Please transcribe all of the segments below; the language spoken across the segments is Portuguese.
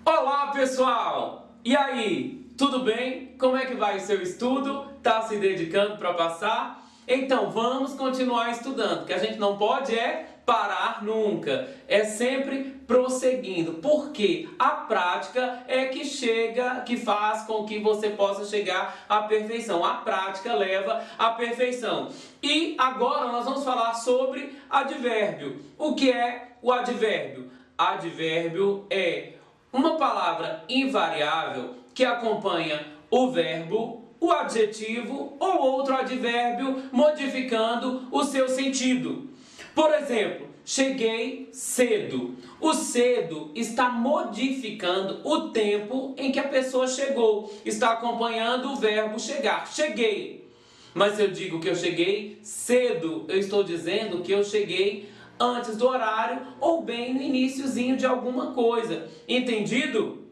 Olá, pessoal! E aí, tudo bem? Como é que vai o seu estudo? Tá se dedicando para passar? Então, vamos continuar estudando, que a gente não pode parar nunca. É sempre prosseguindo, porque a prática é que faz com que você possa chegar à perfeição. A prática leva à perfeição. E agora nós vamos falar sobre advérbio. O que é o advérbio? Advérbio é uma palavra invariável que acompanha o verbo, o adjetivo ou outro advérbio, modificando o seu sentido. Por exemplo, cheguei cedo. O cedo está modificando o tempo em que a pessoa chegou. Está acompanhando o verbo chegar. Cheguei. Mas se eu digo que eu cheguei cedo, eu estou dizendo que eu cheguei antes do horário ou bem no iniciozinho de alguma coisa. Entendido?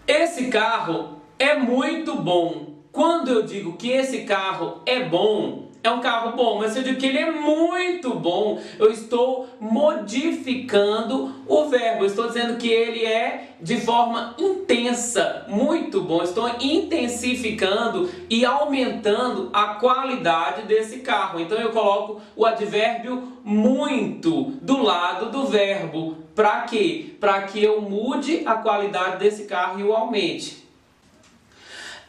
Esse carro é muito bom. Quando eu digo que esse carro é bom, é um carro bom, mas se eu digo que ele é muito bom, eu estou modificando o verbo. Eu estou dizendo que ele é de forma intensa, muito bom. Estou intensificando e aumentando a qualidade desse carro. Então eu coloco o advérbio muito do lado do verbo. Para quê? Para que eu mude a qualidade desse carro e o aumente.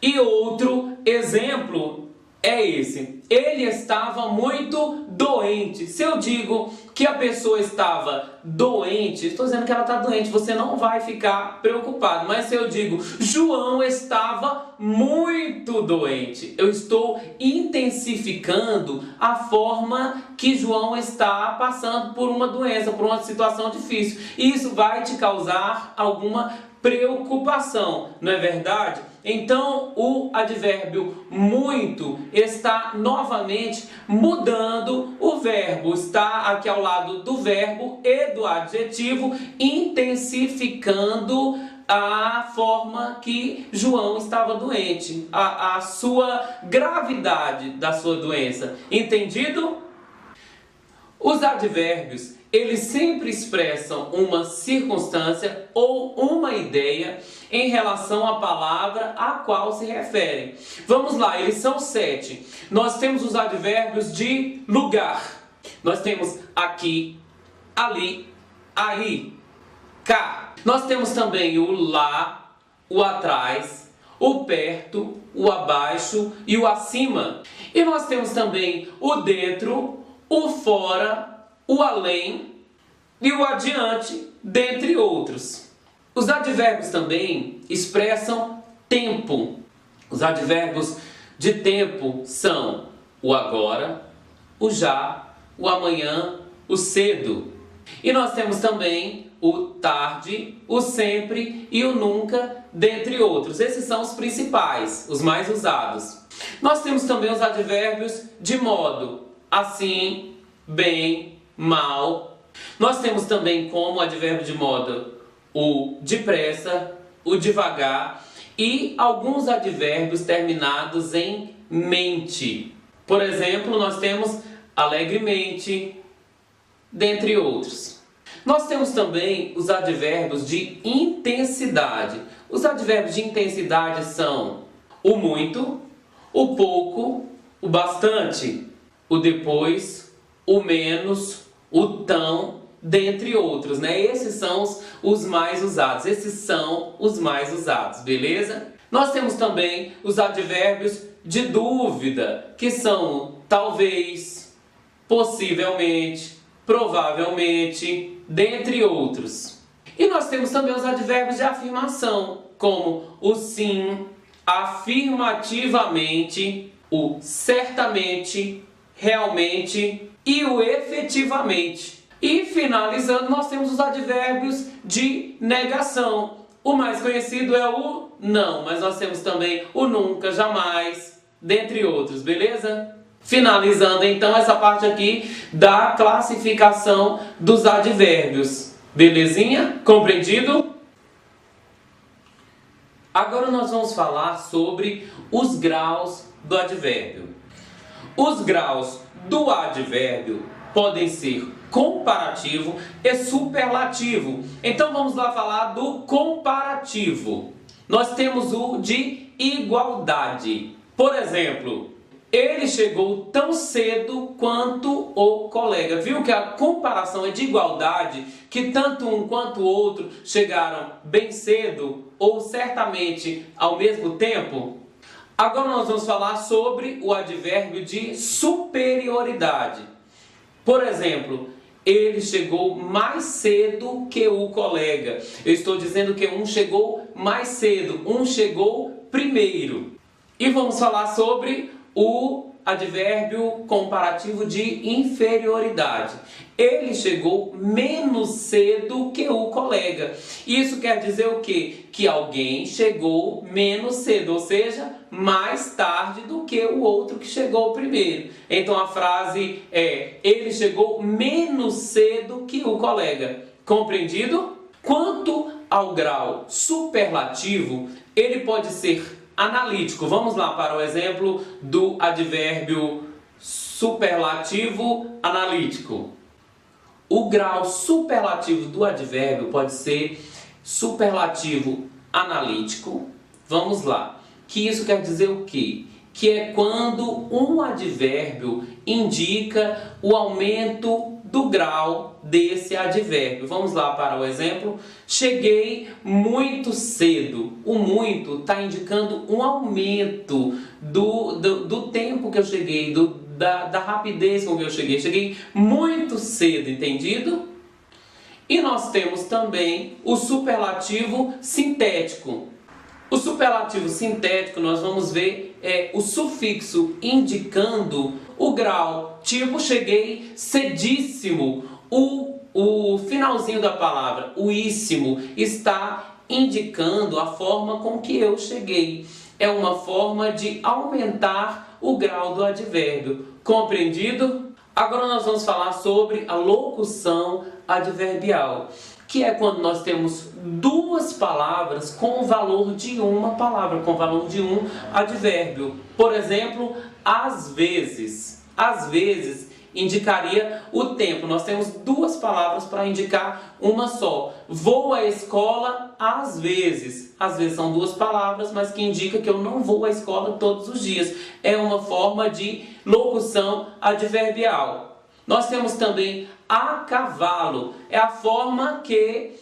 E outro exemplo é esse. Ele estava muito doente. Se eu digo que a pessoa estava doente, estou dizendo que ela está doente, você não vai ficar preocupado. Mas se eu digo João estava muito doente, eu estou intensificando a forma que João está passando por uma doença, por uma situação difícil. E isso vai te causar alguma preocupação, não é verdade? Então, o advérbio muito está novamente mudando o verbo. Está aqui ao lado do verbo e do adjetivo, intensificando a forma que João estava doente, a sua gravidade da sua doença. Entendido? Os advérbios, eles sempre expressam uma circunstância ou uma ideia em relação à palavra a qual se referem. Vamos lá, eles são 7. Nós temos os advérbios de lugar. Nós temos aqui, ali, aí, cá. Nós temos também o lá, o atrás, o perto, o abaixo e o acima. E nós temos também o dentro, o fora, o além e o adiante, dentre outros. Os advérbios também expressam tempo. Os advérbios de tempo são o agora, o já, o amanhã, o cedo. E nós temos também o tarde, o sempre e o nunca, dentre outros. Esses são os principais, os mais usados. Nós temos também os advérbios de modo. Assim, bem, mal. Nós temos também como advérbio de modo o depressa, o devagar e alguns advérbios terminados em mente. Por exemplo, nós temos alegremente, dentre outros. Nós temos também os advérbios de intensidade. Os advérbios de intensidade são o muito, o pouco, o bastante, o depois, o menos, o tão, dentre outros, né? Esses são os mais usados. Esses são os mais usados, beleza? Nós temos também os advérbios de dúvida, que são talvez, possivelmente, provavelmente, dentre outros. E nós temos também os advérbios de afirmação, como o sim, afirmativamente, o certamente, realmente e o efetivamente. E finalizando, nós temos os advérbios de negação. O mais conhecido é o não, mas nós temos também o nunca, jamais, dentre outros, beleza? Finalizando então essa parte aqui da classificação dos advérbios. Belezinha? Compreendido? Agora nós vamos falar sobre os graus do advérbio. Os graus do advérbio podem ser comparativo e superlativo. Então vamos lá falar do comparativo. Nós temos o de igualdade. Por exemplo, ele chegou tão cedo quanto o colega. Viu que a comparação é de igualdade, que tanto um quanto o outro chegaram bem cedo ou certamente ao mesmo tempo? Agora nós vamos falar sobre o advérbio de superioridade. Por exemplo, ele chegou mais cedo que o colega. Eu estou dizendo que um chegou mais cedo, um chegou primeiro. E vamos falar sobre o advérbio comparativo de inferioridade. Ele chegou menos cedo que o colega. Isso quer dizer o quê? Que alguém chegou menos cedo, ou seja, mais tarde do que o outro que chegou primeiro. Então a frase é: ele chegou menos cedo que o colega. Compreendido? Quanto ao grau superlativo, ele pode ser analítico. Vamos lá para o exemplo do advérbio superlativo analítico. O grau superlativo do advérbio pode ser superlativo analítico. Vamos lá. Que isso quer dizer o quê? Que é quando um advérbio indica o aumento do grau desse advérbio. Vamos lá para o exemplo. Cheguei muito cedo. O muito está indicando um aumento do tempo que eu cheguei, da rapidez com que eu cheguei. Cheguei muito cedo, entendido? E nós temos também o superlativo sintético. O superlativo sintético, nós vamos ver o sufixo indicando o grau. Tipo, cheguei cedíssimo. O finalzinho da palavra, o íssimo, está indicando a forma com que eu cheguei. É uma forma de aumentar o grau do advérbio. Compreendido? Agora nós vamos falar sobre a locução adverbial, que é quando nós temos duas palavras com o valor de uma palavra, com o valor de um advérbio. Por exemplo, às vezes. Às vezes indicaria o tempo. Nós temos duas palavras para indicar uma só. Vou à escola às vezes. Às vezes são duas palavras, mas que indica que eu não vou à escola todos os dias. É uma forma de locução adverbial. Nós temos também a cavalo. É a forma que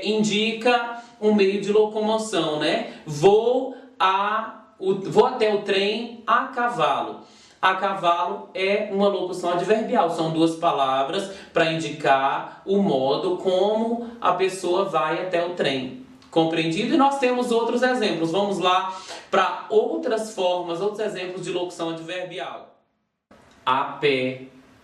indica um meio de locomoção, né? Vou até o trem a cavalo. A cavalo é uma locução adverbial. São duas palavras para indicar o modo como a pessoa vai até o trem. Compreendido? E nós temos outros exemplos. Vamos lá para outras formas, outros exemplos de locução adverbial. A pé,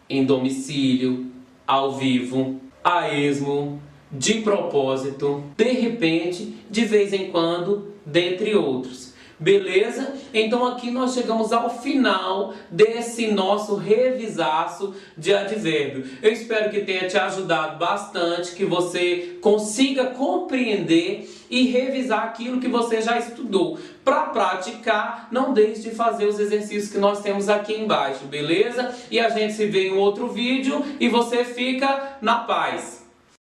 em domicílio, ao vivo, a esmo, de propósito, de repente, de vez em quando, dentre outros. Beleza? Então aqui nós chegamos ao final desse nosso revisaço de advérbio. Eu espero que tenha te ajudado bastante, que você consiga compreender e revisar aquilo que você já estudou. Para praticar, não deixe de fazer os exercícios que nós temos aqui embaixo, beleza? E a gente se vê em outro vídeo e você fica na paz.